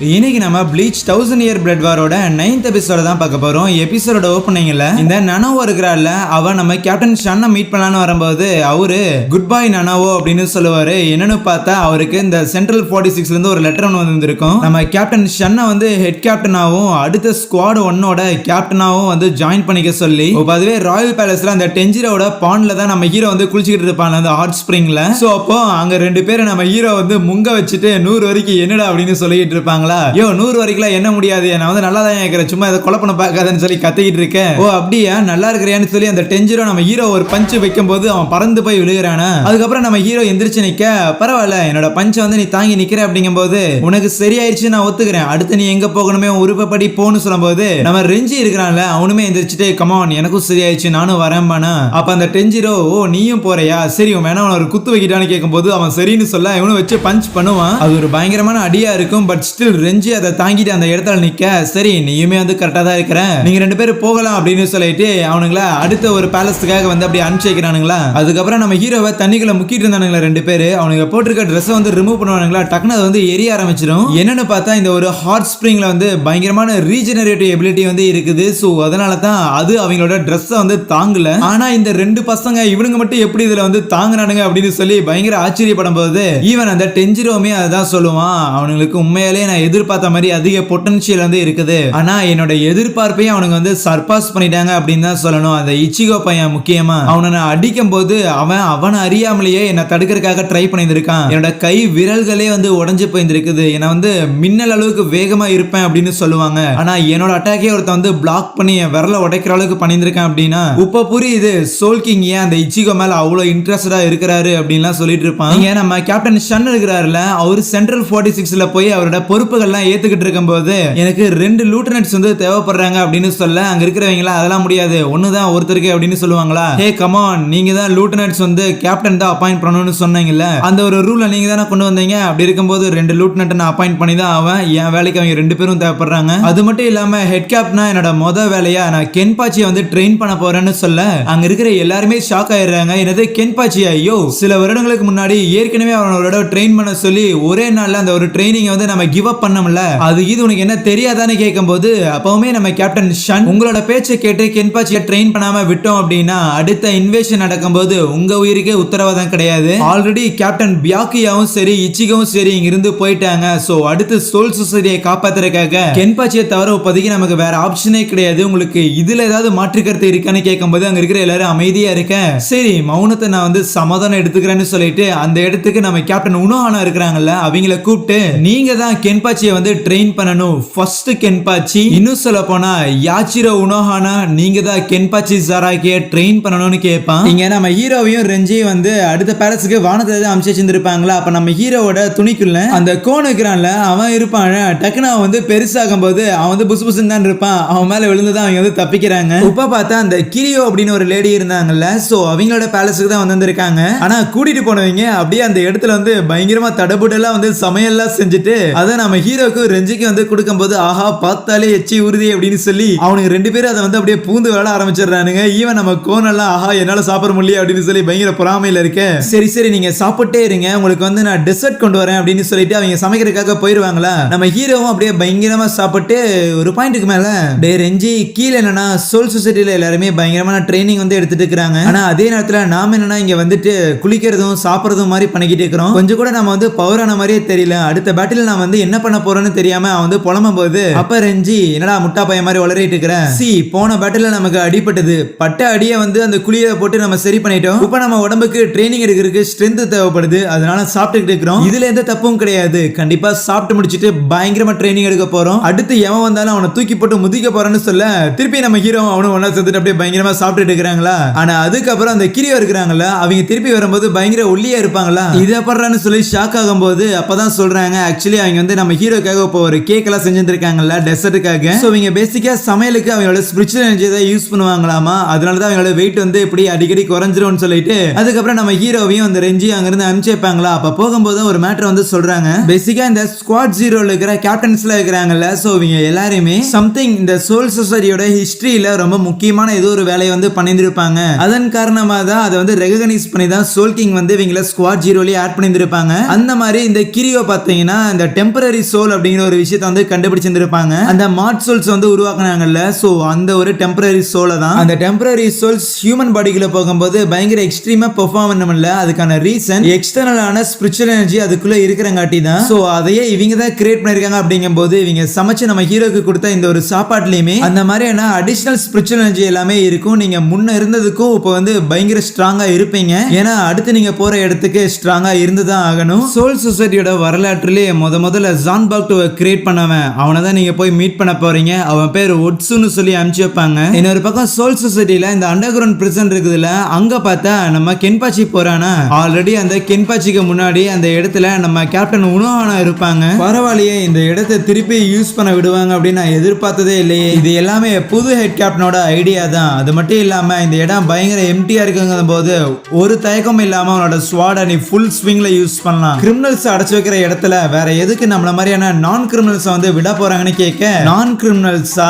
இன்னைக்கு நம்ம bleach 1000 year blood வாரோட 9th எபிசோட தான் பார்க்க போறோம். எபிசோட ஓப்பனிங்ல இந்த நனோவோ இருக்கிறாள்ல, அவ நம்ம கேப்டன் ஷன்னை மீட் பண்ணலான்னு வரும்போது அவரு குட் பை நனோவோ அப்படின்னு சொல்லுவாரு. என்னன்னு பார்த்தா அவருக்கு இந்த சென்ட்ரல் 46ல இருந்து ஒரு லெட்டர் ஒன்று வந்திருக்கும். நம்ம கேப்டன் ஷன்னை வந்து ஹெட் கேப்டனாவும் அடுத்த ஸ்குவாட் 1ஓட கேப்டனாவும் வந்து ஜாயின் பண்ணிக்க சொல்லி, அதுவே ராயல் பேலஸ்ல அந்த டெஞ்சிரோட பாண்ட்ல தான் நம்ம ஹீரோ வந்து குளிச்சுக்கிட்டு இருப்பாங்க அந்த ஹாட் ஸ்ப்ரிங்ல. சோ அப்போ அங்க ரெண்டு பேரும் நம்ம ஹீரோ வந்து முங்க வச்சுட்டு 100 வரைக்கும் என்னடா அப்படின்னு சொல்லிட்டு இருப்பாங்க. 100 வரைக்கும் என்ன முடியாது, நான் வந்து நல்லா தான் இருக்கிறேன், சும்மா இதை கொலை பண்ண பார்க்காதன்னு சொல்லி கத்திக்கிட்டு இருக்கேன். ஓ அப்படியா, நல்லா இருக்கிறியான்னு சொல்லி அந்த டெஞ்சிரோ நம்ம ஹீரோ ஒரு பஞ்ச் வைக்கும் போது அவன் பறந்து போய் விழுகிறானா. அதுக்கப்புறம் நம்ம ஹீரோ எந்திரிச்சு நிக்க, பரவாயில்ல என்னோட பஞ்சை வந்து நீ தாங்கி நிக்கிற அப்படிங்கும் போது உனக்கு சரியாயிருச்சு நான் ஒத்துக்கிறேன், அடுத்து நீ எங்க போகணுமே உருப்பப்படி போன்னு சொல்லும் போது நம்ம ரெஞ்சி இருக்கிறான்ல அவனுமே எந்திரிச்சுட்டு கமான் எனக்கும் சரியாயிருச்சு நானும் வரேன் பானா. அப்ப அந்த டெஞ்சிரோ ஓ நீயும் போறியா சரி வேணா ஒரு குத்து வைக்கிட்டான்னு கேட்கும் போது அவன் சரின்னு சொல்ல இவனும் வச்சு பஞ்ச் பண்ணுவான். அது ஒரு பயங்கரமான அடியா இருக்கும். பட் ஸ்டில் ரெஞ்சி அதை தாங்கிட்டு அந்த இடத்துல நிக்க, சரி நீயுமே வந்து கரெக்டா தான் இருக்கிற, நீங்க ரெண்டு பேரும் போகலாம் அப்படின்னு சொல்லிட்டு அவனுங்களா அடுத்த ஒரு பேலஸ்க்காக வந்து அப்படி அனுப்பிச்சு வைக்கிறானுங்களா. அதுக்கப்புறம் நம்ம ஹீரோவை தண்ணிக்குள்ள முக்கிட்டு இருந்தானுங்களா ரெண்டு பேரு, அவனுங்க போட்டிருக்க ட்ரெஸ் வந்து ரிமூவ் பண்ணுவானுங்களா, டக்குனு அது வந்து எரிய ஆரம்பிச்சிடும். என்னன்னு பார்த்தா இந்த ஒரு ஹாட் ஸ்ப்ரிங்ல வந்து பயங்கரமான ரீஜெனரேட்டிவ் எபிலிட்டி வந்து இருக்குது. சோ அதனால தான் அது அவங்களோட ட்ரெஸ் வந்து தாங்கல. ஆனா இந்த ரெண்டு பசங்க இவனுங்க மட்டும் எப்படி இதுல வந்து தாங்குறானுங்க அப்படின்னு சொல்லி பயங்கர ஆச்சரியப்படும் போது ஈவன் அந்த டெஞ்சிரோமே அதான் சொல்லுவான், அவனுங்களுக்கு உண்மையாலே நான் எதிர்பார்த்த மாதிரி அதிக பொட்டன்ஷியல் வந்து இருக்குது, ஆனா என்னோட எதிர்பார்ப்பையும் அவனுங்க வந்து சர்பாஸ் பண்ணிட்டாங்க அப்படின்னு தான் சொல்லணும். அந்த இச்சிகோ பையன் முக்கியமா அவனை அடிக்கும் போது அவனை அறியாமலேயே என்ன தடுக்கிறதுக்காக ட்ரை பண்ணியிருக்கான். என்னோட கை விரல்களே வந்து உடஞ்சு போயிருக்குது, என்ன வந்து மின்னல் அளவுக்கு வேகமா இருப்பேன் அப்படின்னு சொல்லுவாங்க. ஆனா என்னோட அட்டாக்கே ஒருத்தன் வந்து பிளாக் பண்ணி என் விரலை உடைக்கிற அளவுக்கு பண்ணியிருக்கான் அப்படின்னா இப்ப புரியுது சோல் கிங் ஏன் அந்த இச்சிகோ மேல அவ்வளவு இன்ட்ரெஸ்டடா இருக்கிறாரு அப்படின்லாம் சொல்லிட்டு இருப்பான். நம்ம கேப்டன் ஷன் இருக்கிறாருல, அவரு சென்ட்ரல் 46ல போய் அவரோட பொறுப்புகள்லாம் ஏத்துக்கிட்டு இருக்கும்போது எனக்கு 2 லூட்டனட்ஸ் வந்து தேவைப்படுறாங்க அப்படின்னு சொல்ல, அங்க இருக்கிறவங்களா அதெல்லாம் முடியாது ஒண்ணுதான் ஒருத்தருக்கு அப்படின்னு சொல்லுவாங்களா. ஹே கமான் நீங்க தான் லூட்டனட்ஸ் வந்து கேப்டன் தான் அப்பாயிண்ட் பண்ணணும்னு சொன்னீங்கல்ல, அந்த ஒரு ரூலை நீங்க தானே கொண்டு வந்தீங்க, அப்படி இருக்கும்போது 2 லூட்டனட் நான் அப்பாயிண்ட் பண்ணி தான் அவன் என் வேலைக்கு அவங்க 2 பேரும் தேவைப்படுறாங்க. அது மட்டும் இல்லாம ஹெட் கேப்டனா என்னோட மொதல் வேலையா நான் கென்பாச்சியை வந்து ட்ரெயின் பண்ண போறேன்னு சொல்ல அங்க இருக்கிற எல்லாருமே ஷாக் ஆயிடுறாங்க. என்னது கென்பாச்சியா, ஐயோ சில வருடங்களுக்கு முன்னாடி ஏற்கனவே அவனோட ட்ரெயின் பண்ண சொல்லி ஒரே நாள்ல அந்த ஒரு ட்ரைனிங் வந்து நம்ம கிவ் அப் பண்ணோம்ல, அது இது உனக்கு என்ன தெரியாதான்னு கேட்கும்போது அப்பவுமே நம்ம கேப்டன் ஷன் உங்களோட பேச்சை கேட்டு கென்பாச்சியை ட்ரெயின் பண்ணாம விட்டோம் அப்படின்னா அடுத்த இன்வேஷன் நடக்கும்போது உங்க உயிருக்கே உத்தரவாதம் கிடையாது. ஆல்ரெடி கேப்டன் பியாக்கியாவும் சரி இச்சிகவும் சரி இங்க இருந்து போயிட்டாங்க. சோ அடுத்து சோல் சொசைட்டியை காப்பாத்துறதுக்காக கென்பாச்சியை தவிர இப்போதைக்கு நமக்கு வேற ஆப்ஷனே கிடையாது, உங்களுக்கு இதுல ஏதாவது மாற்று கருத்து இருக்கான்னு கேட்கும்போது அங்க இருக்கிற எல்லாரும் அமைதியா இருக்க, சரி மௌனத்தை நான் வந்து சமாதானம் எடுத்துக்கிறேன்னு சொல்லிட்டு அந்த இடத்துக்கு நம்ம கேப்டன் உனோஹானா இருக்கிறாங்கல்ல அவங்கள கூப்பிட்டு நீங்க தான் கென்பாச்சியை வந்து ட்ரெயின் பண்ணணும், ஃபர்ஸ்ட் கென்பாச்சி, இன்னும் சொல்ல போனா யாச்சிரோ உனோஹானா நீங்க தான் கென்பாச்சி ஜாராக்கிய ட்ரெயின் பண்ணணும்னு கேட்பான். இங்க நம்ம ஹீரோவையும் ரெஞ்சியும் வந்து அடுத்த பேலஸ்க்கு வானத்தை அமிச்சு வச்சிருப்பாங்களா. அப்ப நம்ம ஹீரோவோட துணிக்குள்ள அந்த கோன் இருக்கிறான்ல அவன் இருப்பான், டக்குனு அவன் வந்து பெருசாகும் போது அவன் வந்து புசு புசுன்னு தான் இருப்பான், அவன் மேல விழுந்துதான் அவங்க வந்து தப்பிக்கிறாங்க. இப்ப பார்த்தா அந்த கிரியோ அப்படின்னு ஒரு லேடி இருந்தாங்கல்ல, சோ அவங்களோட பேலஸ்க்கு தான் வந்திருக்காங்க. ஆனா கூட்டிட்டு போனவங்க அப்படியே அந்த இடத்துல வந்து பயங்கரமா தடபுடலா வந்து சமையல்லாம் செஞ்சுட்டு அதை நம்ம ஹீரோக்கு ரெஞ்சிக்கு வந்து கொடுக்கும்போது ஆஹா பார்த்தாலே எச்சி உறுதி அப்படின்னு சொல்லி அவனுக்கு 2 பேரும் அதை வந்து அப்படியே பூந்து விளையாட ஆரம்பிச்சிடுறானுங்க. ஈவன் நம்ம கோனெல்லாம் ஆஹா என்னால சாப்பிட முடியல அப்படின்னு சொல்லி பயங்கர பொறாமையில இருக்க, சரி சரி நீங்க சாப்பிட்டே இருங்க உங்களுக்கு வந்து நான் டெசர்ட் கொண்டு வரேன் அப்படின்னு சொல்லிட்டு அவங்க சமைக்கிறதுக்காக போயிருவாங்களா. நம்ம ஹீரோவும் அப்படியே பயங்கரமா சாப்பிட்டு ஒரு பாயிண்ட்டுக்கு மேல டே ரெஞ்சி கீழே என்னன்னா சோல் சொசைட்டில எல்லாருமே பயங்கரமான ட்ரைனிங் வந்து எடுத்துட்டு இருக்காங்க, ஆனா அதே நேரத்துல நாம என்னன்னா இங்க வந்துட்டு குளிக்கிறதும் சாப்பிடுறதும் மாதிரி பண்ணிக்கிட்டு இருக்கிறோம், கொஞ்சம் கூட நம்ம வந்து பவரான மாதிரியே தெரியல, அடுத்த பேட்டில் நான் வந்து என்ன பண்ண போறேன்னு தெரியாம அவன் வந்து புலம்பும் போது அப்ப ரெஞ்சி என்னடா முட்டா பையன் மாதிரி வளரிட்டு இருக்கிற, சி போன பேட்டில் நமக்கு அடிபட்டது, பட்ட அடியை வந்து அந்த குளியை போட்டு நம்ம சரி பண்ணிட்டோம், இப்ப நம்ம உடம்புக்கு ட்ரைனிங் எடுக்கிறதுக்கு ஸ்ட்ரென்த் தேவைப்படுது, அதனால சாப்பிட்டுக்கிட்டு இருக்கிறோம், இதுல எந்த தப்பும் கிடையாது, கண்டிப்பா சாப்பிட்டு முடிச்சிட்டு பயங்கரமா ட்ரைனிங் எடுக்க போறோம், அடுத்து எவன் வந்தாலும் அவனை தூக்கி போட்டு முதிக்க போறேன்னு சொல்ல திருப்பி நம்ம ஹீரோ அவனும் ஒன்னா சேர்ந்துட்டு அப்படியே பயங்கரமா சாப்பிட்டு இருக்கிறாங்களா. ஆனா அதுக்கப்புறம் அந்த கிரியோ இருக்கிறாங்களா அவங்க திருப்பி வரும்போது பயங்கர ஒல்லியா இருப்பாங்களா, இதை பண்றான்னு சொல்லி ஷாக் ஆகும்போது அப்பதான் சொல்றாங்க ஆக்சுவலி அவங்க வந்து நம்ம ஹீரோக்காக இப்போ ஒரு கேக் எல்லாம் செஞ்சிருக்காங்கல்ல டெசர்ட்டுக்காக, சோ இவங்க பேசிக்கா சமையலுக்கு அவங்களோட ஸ்பிரிச்சுவல் எனர்ஜி தான் யூஸ் பண்ணுவாங்களாமா, அதனால தான் அவங்களோட வெயிட் வந்து இப்படி அடிக்கடி குறைஞ்சிரும்னு சொல்லிட்டு அதுக்கப்புறம் நம்ம ஹீரோவையும் அந்த ரெஞ்சி அங்க இருந்து அனுப்பிச்சிருப்பாங்களா. அப்ப போகும்போது ஒரு மேட்டர் வந்து சொல்றாங்க, பேசிக்கா இந்த ஸ்குவாட் 0ல இருக்கிற கேப்டன்ஸ்ல இருக்கிறாங்கல்ல, சோ இவங்க எல்லாருமே சம்திங் இந்த சோல் சொசைட்டியோட ஹிஸ்டரியில ரொம்ப முக்கியமான ஏதோ ஒரு வேலையை வந்து பண்ணியிருப்பாங்க, அதன் காரணமா தான் அதை வந்து ரெகனைஸ் பண்ணி தான் சோல் கிங் வந்து இவங்கள ஸ்குவாட் 0லயே ஆட் பண்ணியிருப்பாங்க. அந்த மாதிரி இந்த கிரியோ பாத்தீங்கன்னா இந்த டெம்பரரி சோல் அப்படிங்கிற ஒரு விஷயத்தை வந்து கண்டுபிடிச்சிருந்திருப்பாங்க. அந்த மார்ட் சோல்ஸ் வந்து உருவாக்குனாங்கல்ல, சோ அந்த ஒரு டெம்பரரி சோலை தான். அந்த டெம்பரரி சோல்ஸ் ஹியூமன் பாடிக்குள்ள போகும்போது பயங்கர எக்ஸ்ட்ரீமா பெர்ஃபார்ம் பண்ணல. அதுக்கான ரீசன் எக்ஸ்டர்னலான ஸ்பிரிச்சுவல் எனர்ஜி அதுக்குள்ள இருக்கிறங்காட்டி தான். சோ அதையே இவங்க தான் கிரியேட் பண்ணிருக்காங்க. அப்படிங்கும்போது இவங்க சமைச்சு நம்ம ஹீரோக்கு கொடுத்த இந்த ஒரு சாப்பாட்டுலயுமே அந்த மாதிரியான அடிஷனல் ஸ்பிரிச்சுவல் எனர்ஜி எல்லாமே இருக்கும். நீங்க முன்ன இருந்ததுக்கும் இப்போ வந்து பயங்கர ஸ்ட்ராங்கா இருப்பீங்க. ஏன்னா அடுத்து நீங்க போற இடத்துக்கு ஸ்ட்ராங்கா இருந்துதான் ஆகணும். சோல் சொசைட்டியோட வரலாற்றிலேயே முதல்ல ஜான் பாக்டோவை கிரியேட் பண்ணவன் அவனை தான் நீங்க போய் மீட் பண்ண போறீங்க. அவன் பேர் ஒட்சுன்னு சொல்லி அனுப்பிச்சு வைப்பாங்க. இன்னொரு பக்கம் சோல் சொசைட்டில இந்த அண்டர் கிரவுண்ட் பிரிசன் இருக்குதுல, அங்க பார்த்தா நம்ம கென்பாச்சி போறானா. ஆல்ரெடி அந்த கென்பாச்சிக்கு முன்னாடி அந்த இடத்துல நம்ம கேப்டன் உனோஹானா இருப்பாங்க. பரவாயில்லையே, இந்த இடத்தை திருப்பி யூஸ் பண்ண விடுவாங்க அப்படின்னு நான் எதிர்பார்த்ததே இல்லையே. இது எல்லாமே புது ஹெட் கேப்டனோட ஐடியா தான். அது மட்டும் இல்லாம இந்த இடம் பயங்கர எம்டியா இருக்குங்க போது ஒரு தயக்கம் இல்லாம அவனோட ஸ்வாட நீ ஃபுல் ஸ்விங்ல யூஸ் பண்ணலாம். கிரிமினல்ஸ் அடைச்சு வைக்கிற இடத்துல வேற எதுக்கு நம்மள மாதிரியான நான் கிரிமினல்ஸ் வந்து விட போறாங்கன்னு கேட்க, நான் கிரிமினல்ஸா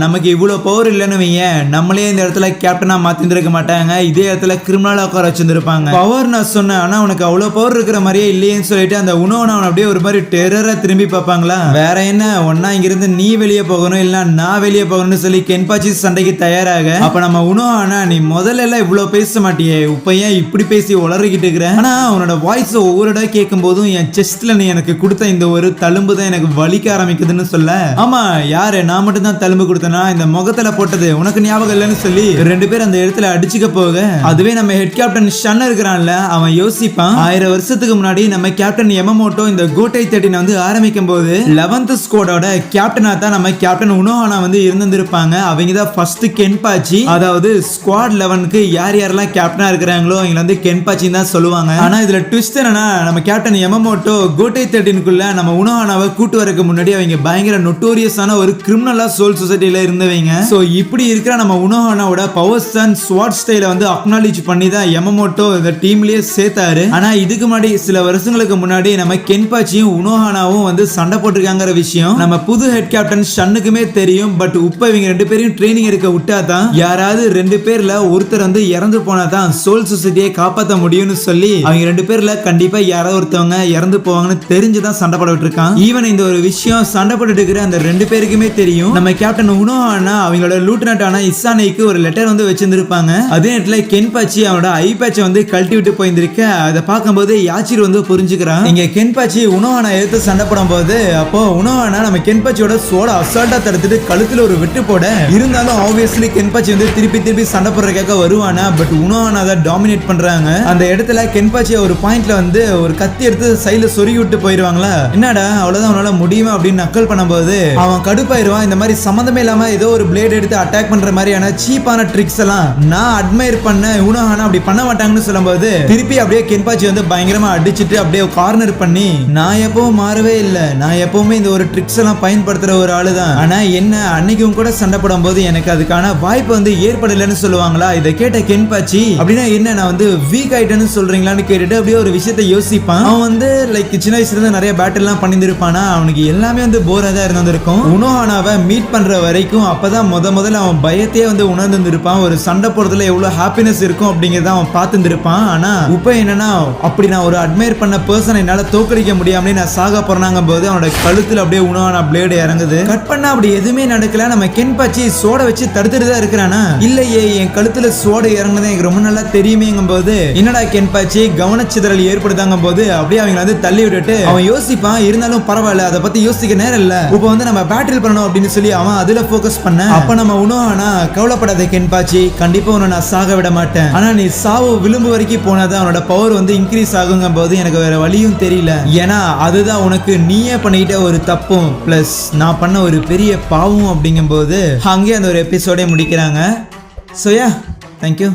நமக்கு இவ்வளவு பவர் இல்லைன்னு வைங்க, நம்மளே இந்த இடத்துல கேப்டனா மாத்திருக்க மாட்டாங்க. இதே இடத்துல கிரிமினலா உட்கார வச்சிருந்திருப்பாங்க. பவர் நான் சொன்னேன், ஆனா உனக்கு அவ்வளவு பவர் இருக்கிற மாதிரியே இல்லையேன்னு சொல்லிட்டு அந்த உணவனை அப்படியே ஒரு மாதிரி டெரரா திரும்பி பார்ப்பாங்களா. வேற என்ன, ஒன்னா இங்கிருந்து நீ வெளியே போகணும் இல்ல நான் வெளியே போகணும்னு சொல்லி கென்பாச்சி சண்டைக்கு தயாராக. அப்ப நம்ம உணவானா நீ முதல்ல எல்லாம் இவ்வளவு பேச மாட்டியே, இப்ப ஏன் இப்படி பேசி உளறிக்கிட்டு இருக்கிற? ஆனா உன்னோட வாய்ஸ் ஒவ்வொரு இடம் கேட்கும் போதும் என் செஸ்ட்ல நீ எனக்கு கொடுத்த இந்த ஒரு தழும்பு தான் எனக்கு வலிக்க ஆரம்பிக்குதுன்னு சொல்ல. ஆமா, யாரு நான் மட்டும் தான் தழும்பு கொடுத்தனா, இந்த முகத்துல போட்டது உனக்கு ஞாபகம் இல்லைன்னு சொல்லி ரெண்டு பேர் அந்த இடத்துல அடிச்சுக்க போக, அதுவே நம்ம ஹெட் கேப்டன் ஷன் இருக்கிறான்ல, அவன் யோசிப்பான் 1000 வருஷத்துக்கு முன்னாடி நம்ம கேப்டன் யமமோட்டோ இந்த கோட்டை 13 வந்து ஆரம்பிக்கும் போது 11th ஸ்குவாடோட கேப்டனா தான் நம்ம கேப்டன் உனோஹானா வந்து இருந்திருப்பாங்க. அவங்க தான் ஃபர்ஸ்ட் கென்பாச்சி, அதாவது ஸ்குவாட் 11க்கு யார் யாரெல்லாம் கேப்டனா இருக்கிறாங்களோ அவங்க வந்து கென்பாச்சி தான் சொல்லுவாங்க. ஆனா இதுல ட்விஸ்ட் என்னன்னா, நம்ம கேப்டன் யமமோட்டோ கோட்டை 13க்குள்ள நம்ம உனோஹானாவை கூட்டு வரக்கு முன்னாடி அவங்க பயங்கர நோட்டோரியஸான ஒரு கிரிமினலா சோல் சொசைட்டில இருந்தவங்க. சோ இப்படி இருக்கிற நம்ம உனோஹானாவோட பவர்ஸ் அண்ட் ஸ்வாட் ஸ்டைல வந்து அக்னாலேஜ் பண்ணி தான் யமமோட்டோ இந்த டீம்லயே சேர்த்தாரு. ஆனா இதுக்கு முன்னாடி சில வருஷங்களுக்கு முன்னாடி நம்ம கென்பாச்சியும் உனோஹானாவும் வந்து சண்டை போட்டிருக்காங்கிற விஷயம் நம்ம புது ஹெட் கேப்டன் ஷன்னுக்குமே தெரியும். பட் இப்ப இவங்க ரெண்டு பேரையும் ட்ரைனிங் எடுக்க விட்டா தான் யாராவது ரெண்டு பேர்ல ஒருத்தர் வந்து இறந்து போனா தான் சோல் சொசைட்டியை காப்பாற்ற முடியும்னு சொல்லி அவங்க ரெண்டு பேர்ல கண்டிப்பா யாராவது ஒருத்தவங்க இறந்து போவாங்கன்னு தெரிஞ்சுதான் சண்டை போட விட்டுருக்கான். ஈவன் இந்த ஒரு விஷயம் சண்டை போட்டுட்டு இருக்கிற அந்த ரெண்டு பேருக்குமே தெரியும். நம்ம கேப்டன் உனோஹானா அவங்களோட லூட்டனட் ஆன இசானேக்கு ஒரு லெட்டர் வந்து வச்சிருந்திருப்பாங்க. அதே நேரத்துல கென்பாச்சி அவனோட ஐ பேட்சை வந்து கழட்டி விட்டு போயிருந்திருக்க. அதை பார்க்கும்போது யாச்சிர் வந்து புரிஞ்சுக்கிறான். இங்க கென்பாச்சி உனோஹானா எடுத்து சண்டை போடும் போது அப்போ உனோஹானா நம்ம கென்பாச்சியோட சோட அசால்ட்டா தடுத்துட்டு கழுத்துல ஒரு வெட்டு போட, இருந்தாலும் ஆப்வியஸ்லி கென்பாச்சி வந்து திருப்பி சண்டை போடுறதுக்காக வருவானா. பட் உனோஹானா அதை டாமினேட் பண்றாங்க. அந்த இடத்துல கென்பாச்சி ஒரு பாயிண்ட்ல வந்து ஒரு கத்தி எடுத்து சைடுல சொருகி விட்டு போயிருவாங்களா. என்னடா அவ்வளவுதான் உன்னால முடியுமா அப்படின்னு நக்கல் பண்ணும்போது அவன் கடுப்பாயிருவான். இந்த மாதிரி சம்பந்தமே இல்லாம ஏதோ ஒரு பிளேட் எடுத்து அட்டாக் பண்ற மாதிரியான சீப்பான ட்ரிக்ஸ் எல்லாம் நான் அட்மையர் பண்ண உனோஹானா அப்படி பண்ண மாட்டாங்கன்னு சொல்லும்போது திருப்பி அப்படியே கென்பாச்சி வந்து பயங்கரமா அடிச்சிட்டு அப்படியே கார்னர் பண்ணி, நான் எப்பவும் மாறவே இல்லை, நான் எப்பவுமே இந்த ஒரு ட்ரிக்ஸ் எல்லாம் பயன்படுத்துற ஒரு ஆளு தான். ஆனா என்ன அன்னைக்கும் கூட சண்டை போடும் போது எனக்கு அதுக்கான வாய்ப்பு வந்து ஏற்படலைன்னு சொல்லுவாங்களா. இதை கேட்ட கென்பாச்சி அப்படின்னா என்ன நான் வந்து வீக் ஆயிட்டேன்னு சொல்றீங்களான்னு கேட்டுட்டு அப்படியே ஒரு விஷயத்தை யோசிப்பான். அவன் வந்து லைக் சின்ன வயசுல இருந்து நிறைய பேட்டில் எல்லாம் பண்ணிருப்பானா, அவனுக்கு எல்லாமே வந்து போரா தான் இருந்திருக்கும். உனோஹானாவை மீட் பண்ற வரைக்கும் அப்பதான் முதல்ல அவன் பயத்தையே வந்து உணர்ந்துருப்பான். ஒரு சண்டை போறதுல எவ்வளவு ஹாப்பினஸ் இருக்கும் அப்படிங்கறத அவன் பார்த்துருப்பான். ஆனா இப்ப என்னன்னா, அப்படி நான் ஒரு அட்மையர் பண்ண பர்சன் என்னால தோக்கடிக்க முடியாமலே நான் சாக போறாங்க போது அவனோட கழுத்துல அப்படியே உனோஹானா பிளேடு இறங்குது. கட் பண்ணா அப்படி எதுவுமே நடக்கல. நம்ம கென்பாச்சி சோட வச்சு தடுத்துட்டு தான் இருக்கிறானா. இல்லையே, என் கழுத்துல சோட இறங்குனது எனக்கு ரொம்ப நல்லா தெரியுமேங்கும் போது என்னடா கென்பாச்சி கவனச்சிதறல் ஏற்படுத்தாங்க போது அப்படியே அவங்க வந்து தள்ளி விட்டுட்டு அவன் யோசிப்பான். இருந்தாலும் பரவாயில்ல, அதை பத்தி யோசிக்க நேரம் இல்ல, இப்ப வந்து நம்ம பேட்டில் பண்ணணும் அப்படின்னு சொல்லி அவன் அதுல போக்கஸ் பண்ண. அப்ப நம்ம உனோஹானா கவலைப்படாத கென்பாச்சி, கண்டிப்பா உன்னை நான் சாக விட மாட்டேன். ஆனா நீ சாவு விளிம்பு வரைக்கும் போனாதான் அவனோட பவர் வந்து இன்க்ரீஸ் ஆகுங்க போது எனக்கு வேற வழியும் தெரியல. ஏன்னா அதுதான் உனக்கு நீயே பண்ணிக்கிட்ட ஒரு தப்பும் பிளஸ் நான் பண்ண ஒரு பெரிய பாவம் அப்படிங்கும் போது அங்கே அந்த ஒரு எபிசோடே முடிக்கிறாங்க. So yeah, thank you.